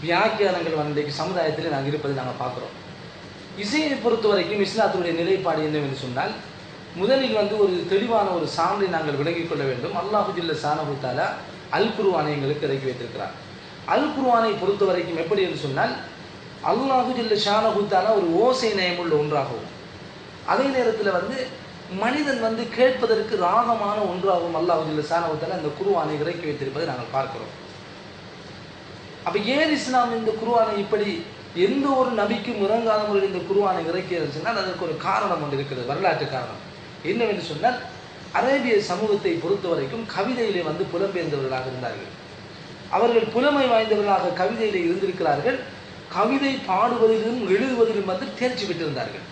வியாக்கியானங்கள் இன்றைக்கு சமுதாயத்தில் நாங்கள் இருப்பதை நாங்கள் பார்க்குறோம். இசையை பொறுத்த வரைக்கும் இஸ்லாத்துடைய நிலைப்பாடு என்னவென்று சொன்னால், முதலில் ஒரு தெளிவான ஒரு சான்றை நாங்கள் விளங்கிக் கொள்ள வேண்டும். அல்லாஹு ஜல்ல ஷானஹு தஆலா அல் குர்ஆனை எங்களுக்கு இறக்கி வைத்திருக்கிறார். அல் குர்ஆனை பொறுத்த வரைக்கும் எப்படி என்று சொன்னால், அல்லாஹு ஜல்ல ஷானஹு தஆலா ஒரு ஓசை நயமுள்ள ஒன்றாகவும், அதே நேரத்தில் மனிதன் கேட்பதற்கு ராகமான ஒன்றாகவும் அல்லாஹு ஜல்ல ஷானஹு தஆலா இந்த குர்ஆனை இறக்கி வைத்திருப்பதை நாங்கள் பார்க்கிறோம். அப்போ ஏன் இஸ்லாம் இந்த குர்ஆனை இப்படி எந்த ஒரு நபிக்கும் இறங்காத முறையில் இந்த குர்ஆனை இறக்கியது சொன்னால் அதற்கு ஒரு காரணம் ஒன்று இருக்கிறது, வரலாற்று காரணம். என்னவென்று சொன்னால், அரேபிய சமூகத்தை பொறுத்த வரைக்கும் கவிதையிலே புலம்பெயர்ந்தவர்களாக இருந்தார்கள். அவர்கள் புலமை வாய்ந்தவர்களாக கவிதையிலே இருந்திருக்கிறார்கள். கவிதை பாடுவதிலும் எழுதுவதிலும் தேர்ச்சி பெற்றிருந்தார்கள்.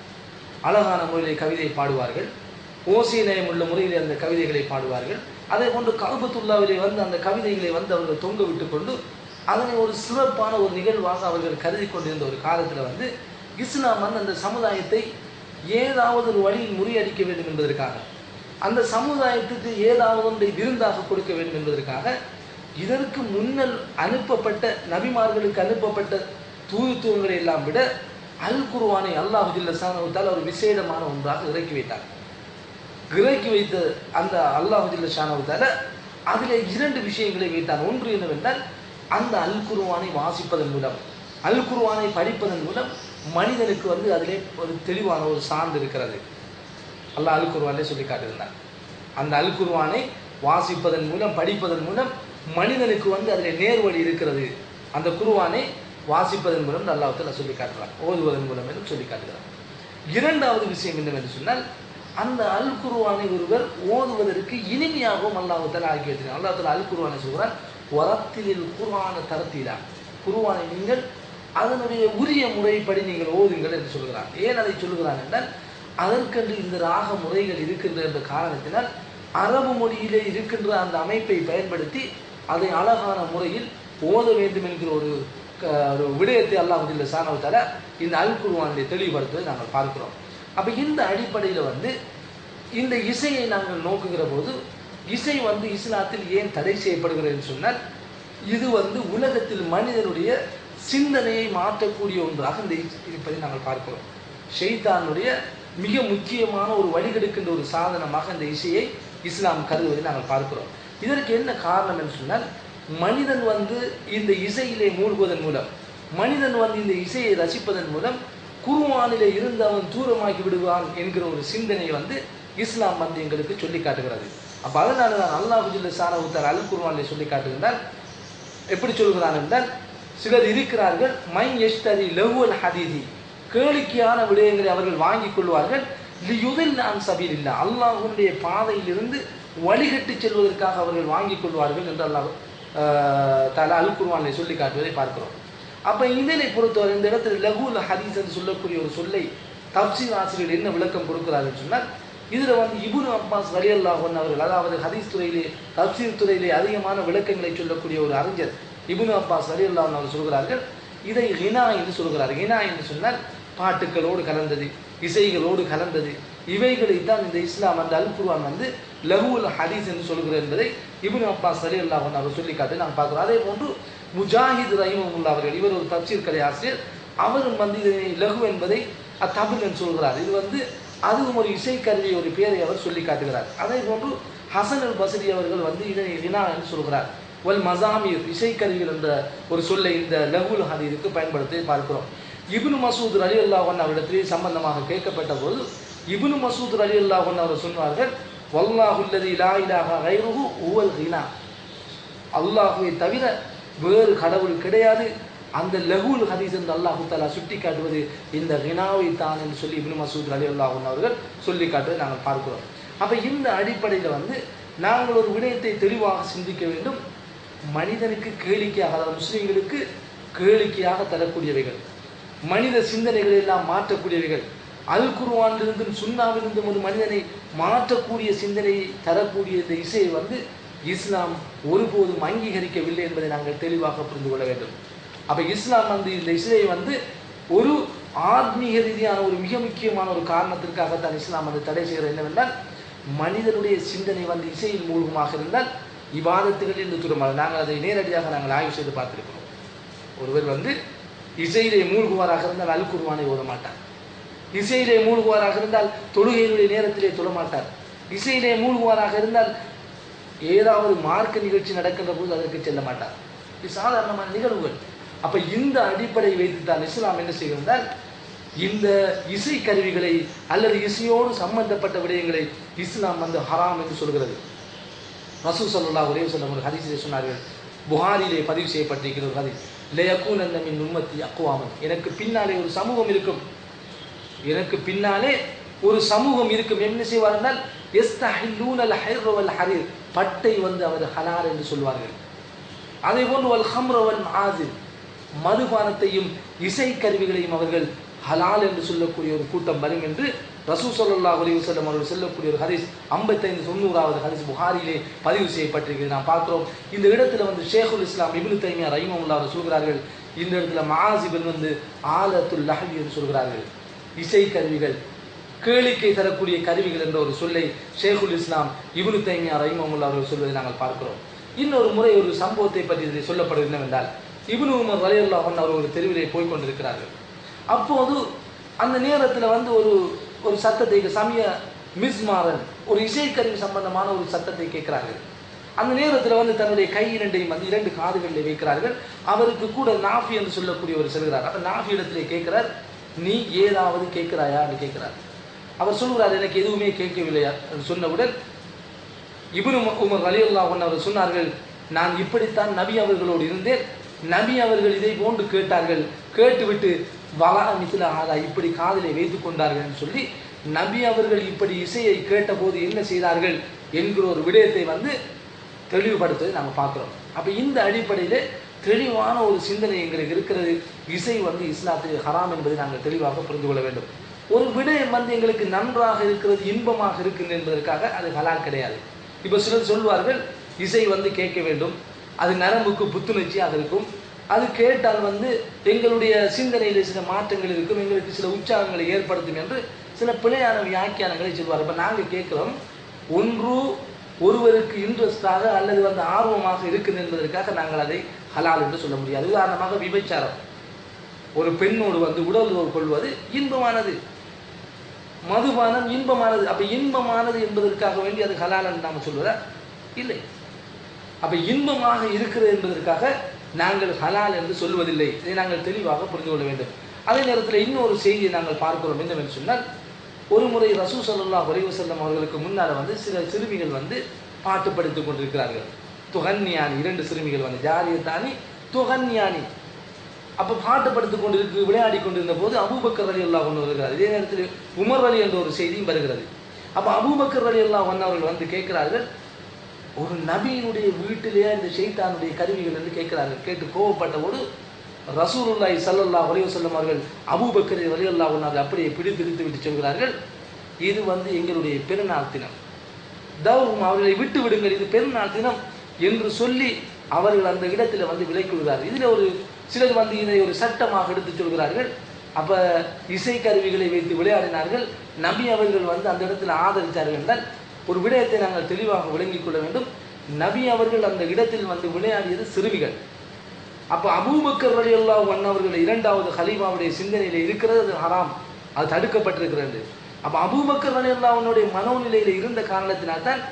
அழகான முறையிலே கவிதை பாடுவார்கள், ஓசை நயம் உள்ள முறையிலே அந்த கவிதைகளை பாடுவார்கள். அதே போன்று கஅபத்துல்லாவிலே அந்த கவிதைகளை அவர்கள் தொங்க விட்டு கொண்டு அதனை ஒரு சிறப்பான ஒரு நிகழ்வாக அவர்கள் கருதி கொண்டிருந்த ஒரு காலத்தில் இஸ்லாம் அந்த சமுதாயத்தை ஏதாவது ஒரு வழியில் முறியடிக்க வேண்டும் என்பதற்காக, அந்த சமுதாயத்துக்கு ஏதாவது ஒன்றை விருந்தாக கொடுக்க வேண்டும் என்பதற்காக, இதற்கு முன்னல் அனுப்பப்பட்ட நபிமார்களுக்கு அனுப்பப்பட்ட தூதுத்துவங்களை எல்லாம் விட அல் குர்ஆனை அல்லாஹு ஜல்ல ஷானஹு தஆலா ஒரு விசேடமான ஒன்றாக இறக்கி வைத்தார். இறக்கி வைத்த அந்த அல்லாஹு ஜல்ல ஷானஹு தஆலா அதிலே 2 விஷயங்களை வைத்தார். ஒன்று என்னவென்றால், அந்த அல் குர்ஆனை வாசிப்பதன் மூலம், அல் குர்ஆனை படிப்பதன் மூலம் மனிதனுக்கு அதிலே ஒரு தெளிவான ஒரு சான்று இருக்கிறது. அல்லாஹ் அல் குர்ஆனிலே சொல்லி காட்டியிருந்தார். அந்த அல் குர்ஆனை வாசிப்பதன் மூலம், படிப்பதன் மூலம் மனிதனுக்கு அதிலே நேர்வழி இருக்கிறது. அந்த குர்ஆனை வாசிப்பதன் மூலம் அல்லாஹ் தஆலா சொல்லி காட்டுறார், ஓதுவதன் மூலம் என்று சொல்லி காட்டுகிறார். இரண்டாவது விஷயம் என்னவென்று சொன்னால், அந்த அல் குர்ஆனை ஒருவர் ஓதுவதற்கு இனிமையாகவும் அல்லாஹ் தஆலா ஆக்கி வைத்திருக்கிறார். அல்லாஹ் தஆலா அல் குர்ஆனை சொல்கிறார், வரத்திலில் குர்ஆன தரத்தீலா, குர்ஆனை நீங்கள் அதனுடைய உரிய முறைப்படி நீங்கள் ஓதுங்கள் என்று சொல்கிறார். ஏன் அதை சொல்கிறான் என்றால், அதற்கென்று இந்த ராக முறைகள் இருக்கின்ற என்ற காரணத்தினால் அரபு மொழியிலே இருக்கின்ற அந்த அமைப்பை பயன்படுத்தி அதை அழகான முறையில் ஓத வேண்டும் என்கிற ஒரு விடயத்தை அல்லாஹ் ஜல்ல ஷானஹு தஆலா இந்த அல் குர்ஆனிலே தெளிவுபடுத்துவதை நாங்கள் பார்க்கிறோம். அப்போ இந்த அடிப்படையில் இந்த இசையை நாங்கள் நோக்குகிற போது, இசை இஸ்லாத்தில் ஏன் தடை செய்யப்படுகிறது என்று சொன்னால், இது உலகத்தில் மனிதனுடைய சிந்தனையை மாற்றக்கூடிய ஒன்றாக இந்த இருப்பதை நாங்கள் பார்க்கிறோம். ஷைத்தானுடைய மிக முக்கியமான ஒரு வழிகெடுக்கின்ற ஒரு சாதனமாக இந்த இசையை இஸ்லாம் கருதுவதை நாங்கள் பார்க்கிறோம். இதற்கு என்ன காரணம் என்று சொன்னால், மனிதன் இந்த இசையிலே மூழ்குவதன் மூலம், மனிதன் இந்த இசையை ரசிப்பதன் மூலம் குர்ஆனிலே இருந்து அவன் தூரமாகி விடுவான் என்கிற ஒரு சிந்தனை இஸ்லாம் எங்களுக்கு சொல்லி காட்டுகிறது. அப்போ அதனால தான் அல்லாஹு ஜல்ல ஷானஹு தஆலா அல் குர்ஆனிலே சொல்லி காட்டுகின்றால், எப்படி சொல்கிறான் என்றால், சிலர் இருக்கிறார்கள், மை யஷ்தரி லஹுவல் ஹதீதி, கேளிக்கையான விடயங்களை அவர்கள் வாங்கிக் கொள்வார்கள், லியுதில் அன் சபீலில்லாஹ், அல்லாஹ்வுடைய பாதையிலிருந்து வழிகட்டி செல்வதற்காக அவர்கள் வாங்கிக் கொள்வார்கள் என்று அல்லாஹ் தஆலா அல் குர்ஆனிலே சொல்லி காட்டுவதை பார்க்கிறோம். அப்போ இதனை பொறுத்தவரை இந்த இடத்துல லஹுல் ஹதீஸ் என்று சொல்லக்கூடிய ஒரு சொல்லை தப்சீர் ஆசிரியர் என்ன விளக்கம் கொடுக்கிறார்கள் சொன்னால், இதில் இப்னு அப்பாஸ் ரலியல்லாஹு அன்ஹு அவர்கள், அதாவது ஹதீஸ் துறையிலே தப்சீர் துறையிலே அதிகமான விளக்கங்களை சொல்லக்கூடிய ஒரு அறிஞர் இப்னு அப்பாஸ் ரலியல்லாஹு அன்ஹு அவர்கள் சொல்கிறார்கள், இதை ஹினா என்று சொல்கிறார். ஹினா என்று சொன்னால் பாட்டுக்களோடு கலந்தது, இசைகளோடு கலந்தது, இவைகளைத்தான் இந்த இஸ்லாம் அல் குர்ஆன் லஹுல் ஹதீஸ் என்று சொல்கிறது என்பதை இப்னு அப்பாஸ் ரலியல்லாஹு அன்ஹு அவர்கள் சொல்லி காட்டி நாங்கள் பார்க்கிறோம். அதே போன்று முஜாஹித் ரஹிமஹுல்லாஹ் அவர்கள், இவர் ஒரு தப்சீர் கலை ஆசிரியர், அவரும் இதனை லஹு என்பதை தபில் என்று சொல்கிறார். இது அதுவும் ஒரு இசைக்கருவி ஒரு பேரை அவர் சொல்லி காட்டுகிறார். அதே போன்று ஹசன் அல் பஸ்ரி அவர்கள் இதனை ஹினா என்று சொல்கிறார். வல் மசாமீர், இசைக்கருவிகள் என்ற ஒரு சொல்லை இந்த லஹுல் ஹதீஸுக்கு பயன்படுத்தி பார்க்கிறோம். இப்னு மசூத் ரலியல்லாஹு அன்ஹு அவரிடத்திலே சம்பந்தமாக கேட்கப்பட்ட போது இப்னு மசூத் ரலியல்லாஹு அன்ஹு அவர் சொன்னார்கள், வல்லாஹு அல்லதி லா இலாஹ கைருஹு ஹுவல் ஹினா, அல்லாஹ்வை தவிர வேறு கடவுள் கிடையாது, அந்த லஹுல் ஹதீஸ் என்று அல்லாஹு தஆலா சுட்டி காட்டுவது இந்த ஹினாவை தான் என்று சொல்லி இப்னு மசூத் ரலியல்லாஹு அன்ஹு அவர்கள் சொல்லி காட்டுவதை நாங்கள் பார்க்கிறோம். அப்போ இந்த அடிப்படையில் நாங்கள் ஒரு விடயத்தை தெளிவாக சிந்திக்க வேண்டும். மனிதனுக்கு கேளிக்கையாக, அதாவது முஸ்லீம்களுக்கு கேளிக்கையாக தரக்கூடியவைகள், மனித சிந்தனைகளை எல்லாம் மாற்றக்கூடியவைகள், அல் குர்ஆனிலிருந்தும் சுன்னாவிலிருந்தும் ஒரு மனிதனை மாற்றக்கூடிய சிந்தனையை தரக்கூடிய இந்த இசையை இஸ்லாம் ஒருபோதும் அங்கீகரிக்கவில்லை என்பதை நாங்கள் தெளிவாக புரிந்து கொள்ள வேண்டும். அப்போ இஸ்லாம் இந்த இசையை ஒரு ஆத்மீக ரீதியான ஒரு மிக முக்கியமான ஒரு காரணத்திற்காகத்தான் இஸ்லாம் தடை செய்கிறது. என்னவென்றால், மனிதனுடைய சிந்தனை இசையில் மூலமாக இருந்தால் இபாதத்துகள் என்று தூரமாக நாங்கள் அதை நேரடியாக நாங்கள் ஆய்வு செய்து பார்த்திருக்கிறோம். ஒருவர் வந்து இசையிலே மூழ்குவாராக இருந்தால் அல் குர்ஆனை ஓத மாட்டார். இசையிலே மூழ்குவாராக இருந்தால் தொழுகையினுடைய நேரத்திலே தொழ மாட்டார். இசையிலே மூழ்குவாராக இருந்தால் ஏதாவது மார்க்க நிகழ்ச்சி நடக்கின்ற போது அதற்கு செல்ல மாட்டார். இது சாதாரணமான நிகழ்வுகள். அப்ப இந்த அடிப்படையை வைத்துத்தான் இஸ்லாம் என்ன செய்கிறார், இந்த இசை கருவிகளை அல்லது இசையோடு சம்பந்தப்பட்ட விடயங்களை இஸ்லாம் வந்து ஹராம் என்று சொல்கிறது. ரசூல் ஸல்லல்லாஹு அலைஹி வஸல்லம் ஒரு ஹதீஸிலே சொன்னார்கள், புகாரிலே பதிவு செய்யப்பட்டிருக்கிற ஒரு ஹதீஸ், லயகூனன்ன மின் உம்மத்தி அக்வாமன், எனக்கு பின்னாலே ஒரு சமூகம் இருக்கும், எனக்கு பின்னாலே ஒரு சமூகம் இருக்கும். என்ன செய்வார்கள், யஸ்தஹில்லூனல் ஹைர் வல் ஹரீர், பட்டை வந்து அவர் ஹலால் என்று சொல்வார்கள். அதே போன்று வல் ஹம்ர வல் மஆசிர், மதுபானத்தையும் இசை கருவிகளையும் அவர்கள் ஹலால் என்று சொல்லக்கூடிய ஒரு கூட்டம் வரும் என்று ரசூல் ஸல்லல்லாஹு அலைஹி வஸல்லம் அவர்கள் சொல்லக்கூடிய ஒரு ஹதீஸ் 55-90வது ஹதீஸ் புகாரியிலே பதிவு செய்யப்பட்டிருக்கிறது. நாம் பார்க்கிறோம். இந்த இடத்துல வந்து ஷேகுல் இஸ்லாம் இப்னு தைமியா ரஹிமஹுல்லாஹ் அவர் சொல்கிறார்கள், இந்த இடத்துல மஆசிபன் வந்து ஆலத்துல் லஹ்வி என்று சொல்கிறார்கள். இசை கருவிகள், கேளிக்கை தரக்கூடிய கருவிகள் என்ற ஒரு சொல்லை ஷேகுல் இஸ்லாம் இப்னு தைமியா ரஹிமஹுல்லாஹ் அவர்கள் சொல்வதை நாங்கள் பார்க்கிறோம். இன்னொரு முறை ஒரு சம்பவத்தை பற்றி சொல்லப்படுவது என்னவென்றால், இப்னு உமர் ரலியல்லாஹு அன்ஹு அவர்கள் ஒரு தெருவிலே போய் கொண்டிருக்கிறார்கள். அப்போது அந்த நேரத்தில் வந்து ஒரு சத்தத்தை, சமய மிஸ்மாரன், ஒரு இசைக்கருவி சம்பந்தமான ஒரு சத்தத்தை கேட்கிறார்கள். அந்த நேரத்தில் வந்து தன்னுடைய கை இரண்டையும் வந்து 2 காதுகளில் வைக்கிறார்கள். அவருக்கு கூட நாஃபி என்று சொல்லக்கூடியவர் செல்கிறார். அப்போ நாஃபி இடத்திலே கேட்கிறார், நீ ஏதாவது கேட்கிறாயா என்று கேட்கிறார். அவர் சொல்கிறார், எனக்கு எதுவுமே கேட்கவில்லையா என்று சொன்னவுடன் இப்னு உமர் ரலியல்லாஹு அன்ஹு அவர் சொன்னார்கள், நான் இப்படித்தான் நபி அவர்களோடு இருந்தேன், நபி அவர்கள் இதை போன்று கேட்டார்கள், கேட்டுவிட்டு வலா மிசில ஆதா, இப்படி காதிலே வைத்துக் கொண்டார்கள் என்று சொல்லி நபி அவர்கள் இப்படி இசையை கேட்டபோது என்ன செய்தார்கள் என்கிற ஒரு விடயத்தை வந்து தெளிவுபடுத்துவதை நாங்கள் பார்க்குறோம். அப்போ இந்த அடிப்படையில் தெளிவான ஒரு சிந்தனை எங்களுக்கு இருக்கிறது. இசை வந்து இஸ்லாத்தில் ஹராம் என்பதை நாங்கள் தெளிவாக புரிந்து கொள்ள வேண்டும். ஒரு விடயம் வந்து எங்களுக்கு நன்றாக இருக்கிறது, இன்பமாக இருக்குது என்பதற்காக அது ஹலால் கிடையாது. இப்போ சிலர் சொல்வார்கள், இசை வந்து கேட்க வேண்டும், அது நரம்புக்கு புத்துணர்ச்சியாக இருக்கும், அது கேட்டால் வந்து எங்களுடைய சிந்தனையில் சில மாற்றங்கள் இருக்கும், எங்களுக்கு சில உற்சாகங்களை ஏற்படுத்தும் என்று சில பிழையான வியாக்கியானங்களை சொல்வார். இப்போ நாங்கள் கேட்குறோம், ஒருவருக்கு இன்ட்ரெஸ்டாக அல்லது வந்து ஆர்வமாக இருக்குது என்பதற்காக நாங்கள் அதை ஹலால் என்று சொல்ல முடியாது. உதாரணமாக விபச்சாரம், ஒரு பெண்ணோடு வந்து உடல் உறவு கொள்வது இன்பமானது, மதுபானம் இன்பமானது. அப்போ இன்பமானது என்பதற்காக வேண்டி அது ஹலால் என்று நாம் சொல்வதா? இல்லை. அப்போ இன்பமாக இருக்கிறது என்பதற்காக நாங்கள் ஹலால் என்று சொல்வதில்லை. இதை நாங்கள் தெளிவாக புரிந்து கொள்ள வேண்டும். அதே நேரத்தில் இன்னொரு செய்தியை நாங்கள் பார்க்கிறோம். என்னவென்று சொன்னால், ஒரு முறை ரசூல் ஸல்லல்லாஹு அலைஹி வஸல்லம் அவர்களுக்கு முன்னால் வந்து சில சிறுமிகள் வந்து பாட்டு படித்துக் கொண்டிருக்கிறார்கள். துகன்யானி, 2 சிறுமிகள் வந்து ஜாரியத்தானி துகன்யானி. அப்போ பாட்டு படித்துக் கொண்டிருக்கு, விளையாடி கொண்டிருந்த போது அபூபக்கர் ரலியல்லாஹு அன்ஹு வருகிறார். இதே நேரத்தில் உமர் அலி என்ற ஒரு செய்தியும் வருகிறது. அப்போ அபூபக்கர் ரலியல்லாஹு அன்ஹு அவர்கள் வந்து கேட்கிறார்கள், ஒரு நபியினுடைய வீட்டிலேயே இந்த ஷைத்தானுடைய கருவிகள் என்று கேட்கிறார்கள். கேட்டு கோபப்பட்ட போது ரசூலுல்லாஹி ஸல்லல்லாஹு அலைஹி வஸல்லம் அவர்கள் அபூபக்கர் ரலியல்லாஹு அன்ஹு அப்படியே பிடித்து விட்டு சொல்கிறார்கள், இது வந்து எங்களுடைய பெருநாள் தினம், அவர்களை விட்டு விடுங்கள், இது பெருநாள் தினம் என்று சொல்லி அவர்கள் அந்த இடத்துல வந்து விலக்கிவிடுகிறார்கள். இதில் ஒரு சிலர் வந்து இதை ஒரு சட்டமாக எடுத்து சொல்கிறார்கள். அப்போ இசை கருவிகளை வைத்து விளையாடினார்கள், நபி அவர்கள் வந்து அந்த இடத்துல ஆதரித்தார்கள் என்றால் ஒரு விடயத்தை நாங்கள் தெளிவாக விளங்கிக் கொள்ள வேண்டும். நபி அவர்கள் அந்த இடத்தில் வந்து விளையாடியது சிறுமிகள். அப்போ அபூபக்கர் ரலியல்லாஹு அன்ஹு அவர்கள் 2வது ஹலீஃபாவுடைய சிந்தனையில் இருக்கிறது, அது ஹராம், அது தடுக்கப்பட்டிருக்கிறது. அப்போ அபூபக்கர் ரலியல்லாஹு அன்ஹுடைய மனோநிலையில் இருந்த காரணத்தினால்தான்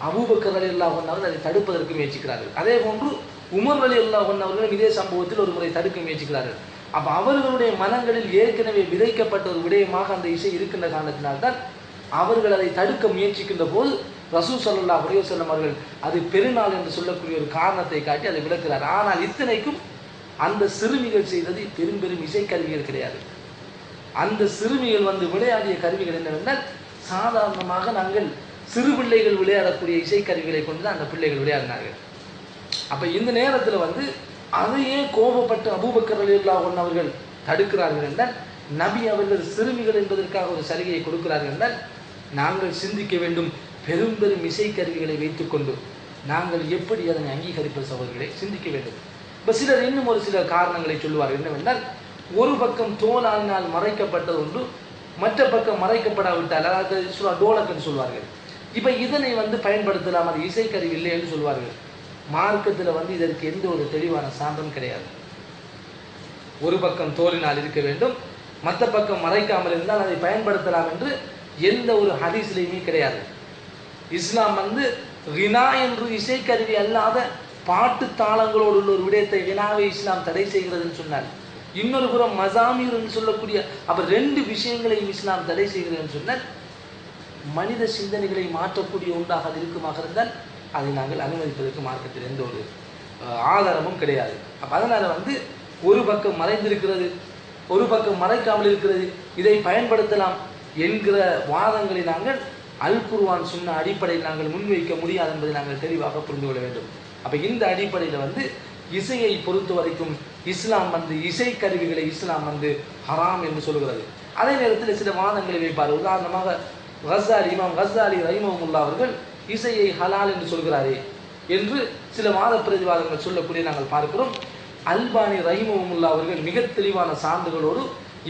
அபூபக்கர் ரலியல்லாஹு அன்ஹு அவர்கள் அதை தடுப்பதற்கு முயற்சிக்கிறார்கள். அதே போன்று உமர் ரலியல்லாஹு அன்ஹு அவர்களும் இதே சம்பவத்தில் ஒரு முறை தடுக்க முயற்சிக்கிறார்கள். அப்போ அவர்களுடைய மனங்களில் ஏற்கனவே விதைக்கப்பட்ட ஒரு விடயமாக அந்த இசை இருக்கின்ற காரணத்தினால்தான் அவர்கள் அதை தடுக்க முயற்சிக்கின்ற போது ரசூல் ஸல்லல்லாஹு அலைஹி வஸல்லம் அவர்கள் அது பெருநாள் என்று சொல்லக்கூடிய ஒரு காரணத்தை காட்டி அதை விளக்குகிறார். ஆனால் இத்தனைக்கும் அந்த சிறுமிகள் செய்தது பெரும் இசைக்கருவிகள் கிடையாது. அந்த சிறுமிகள் வந்து விளையாடிய கருவிகள் என்னவென்றால், சாதாரணமாக நாங்கள் சிறு பிள்ளைகள் விளையாடக்கூடிய இசைக்கருவிகளை கொண்டு தான் அந்த பிள்ளைகள் விளையாடினார்கள். அப்போ இந்த நேரத்தில் வந்து அதையே கோபப்பட்டு அபூபக்கர் ரலியல்லாஹு அன்ஹு அவர்கள் தடுக்கிறார்கள் என்றால், நபி அவர்கள் சிறுமிகள் என்பதற்காக ஒரு சலுகையை கொடுக்கிறார்கள் என்றால், நாங்கள் சிந்திக்க வேண்டும், பெரும் இசைக்கருவிகளை வைத்துக்கொண்டு நாங்கள் எப்படி அதனை அங்கீகரிப்பது சகோதரர்களை சிந்திக்க வேண்டும். இப்போ சிலர் இன்னும் ஒரு சில காரணங்களை சொல்லுவார்கள். என்னவென்றால், ஒரு பக்கம் தோலாலினால் மறைக்கப்பட்ட ஒன்று மற்ற பக்கம் மறைக்கப்படாவிட்டால், அதாவது டோலக் என்று சொல்வார்கள். இப்போ இதனை வந்து பயன்படுத்தலாம், அது இசைக்கருவி இல்லை என்று சொல்வார்கள். மார்க்கத்தில் வந்து இதற்கு எந்த ஒரு தெளிவான சான்றும் கிடையாது. ஒரு பக்கம் தோலினால் இருக்க வேண்டும், மற்ற பக்கம் மறைக்காமல் இருந்தால் அதை பயன்படுத்தலாம் என்று எந்த ஒரு ஹதீஸ்லையுமே கிடையாது. இஸ்லாம் வந்து ரினா என்று இசைக்கருவி அல்லாத பாட்டு தாளங்களோடு உள்ள ஒரு விடயத்தை வினாவை இஸ்லாம் தடை செய்கிறதுன்னு சொன்னார். இன்னொரு புறம் மசாமீர் என்று சொல்லக்கூடிய அப்ப ரெண்டு விஷயங்களையும் இஸ்லாம் தடை செய்கிறதுன்னு சொன்னால் மனித சிந்தனைகளை மாற்றக்கூடிய ஒன்றாக அது இருக்குமாக இருந்தால் அதை நாங்கள் அனுமதிப்பதற்கு மார்க்கத்தில் எந்த ஒரு ஆதாரமும் கிடையாது. அப்போ அதனால வந்து ஒரு பக்கம் மறைந்திருக்கிறது, ஒரு பக்கம் மறைக்காமல் இருக்கிறது, இதை பயன்படுத்தலாம் என்கிற வாதங்களை நாங்கள் அல் குர்ஆன் சொன்ன அடிப்படையில் நாங்கள் முன்வைக்க முடியாது என்பதை நாங்கள் தெளிவாக புரிந்து கொள்ள வேண்டும். அப்போ இந்த அடிப்படையில் வந்து இசையை பொறுத்த வரைக்கும் இஸ்லாம் வந்து இசை கருவிகளை இஸ்லாம் வந்து ஹராம் என்று சொல்கிறது. அதே நேரத்தில் சில வாதங்களை வைப்பார். உதாரணமாக இமாம் கஸ்ஸாலி ரஹிமஹுல்லாஹ் அவர்கள் இசையை ஹலால் என்று சொல்கிறாரே என்று சில வாத பிரதிவாதங்கள் சொல்லக்கூடிய நாங்கள் பார்க்கிறோம். அல்பானி ரஹிமஹுல்லாஹ் அவர்கள் மிக தெளிவான சான்றுகளோடு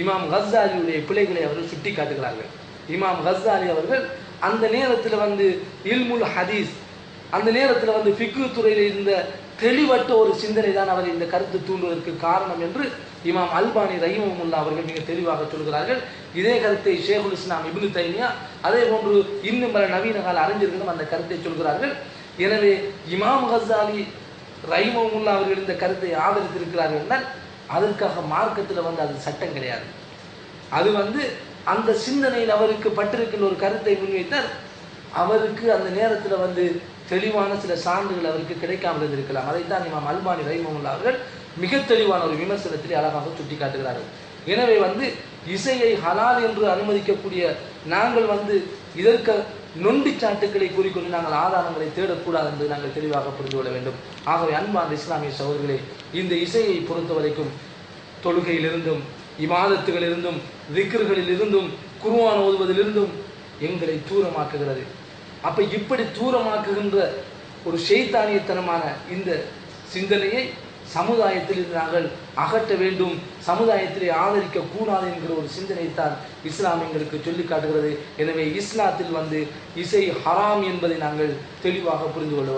இமாம் கஸ்ஸாலியுடைய பிழைகளை அவர்கள் சுட்டி காட்டுகிறார்கள். இமாம் கஸ்ஸாலி அவர்கள் அந்த நேரத்தில் வந்து இல்முல் ஹதீஸ், அந்த நேரத்தில் வந்து ஃபிக்ஹ் துறையில் இருந்த தெளிவற்ற ஒரு சிந்தனை தான் அவர் இந்த கருத்து தூண்டுவதற்கு காரணம் என்று இமாம் அல்பானி ரஹிமஹுல்லாஹ் அவர்கள் மிக தெளிவாக சொல்கிறார்கள். இதே கருத்தை ஷேகுல் இஸ்லாம் இப்னு தைமியா அதே போன்று இன்னும் பல நவீன கால அறிஞர்களும் அந்த கருத்தை சொல்கிறார்கள். எனவே இமாம் கஸ்ஸாலி ரஹிமஹுல்லாஹ் அவர்கள் இந்த கருத்தை ஆதரித்திருக்கிறார்கள் என்றால் அதற்காக மார்க்கத்தில் வந்து அது சட்டம் கிடையாது. அது வந்து அந்த சிந்தனையில் அவருக்கு பட்டிருக்கின்ற ஒரு கருத்தை முன்வைத்தார். அவருக்கு அந்த நேரத்தில் வந்து தெளிவான சில சான்றுகள் அவருக்கு கிடைக்காமல் இருந்திருக்கலாம். அதைத்தான் இமாம் அல்பானி ரஹிமஹுல்லாஹ் அவர்கள் மிக தெளிவான ஒரு விமர்சனத்தில் அழகாக சுட்டி காட்டுகிறார்கள். எனவே வந்து இசையை ஹலால் என்று அனுமதிக்கக்கூடிய நாங்கள் வந்து இதற்கு நொண்டி சாட்டுக்களை கூறிக்கொண்டு நாங்கள் ஆதாரங்களை தேடக்கூடாது என்பதை நாங்கள் தெளிவாக புரிந்து கொள்ள வேண்டும். ஆகவே அன்பான இஸ்லாமிய சகோதரர்களே, இந்த இசையை பொறுத்த வரைக்கும் தொழுகையிலிருந்தும் இபாதத்துகளிலிருந்தும் திக்ர்களிலிருந்தும் குர்ஆன் ஓதுவதிலிருந்தும் எங்களை தூரமாக்குகிறது. அப்ப இப்படி தூரமாக்குகின்ற ஒரு ஷைத்தானியத்தனமான இந்த சிந்தனையை சமுதாயத்தில் நாங்கள் அகற்ற வேண்டும், சமுதாயத்திலே ஆதரிக்க கூடாது என்கிற ஒரு சிந்தனைத்தான் இஸ்லாம் எங்களுக்கு சொல்லி காட்டுகிறது. எனவே இஸ்லாத்தில் வந்து இசை ஹராம் என்பதை நாங்கள் தெளிவாக புரிந்து கொள்ள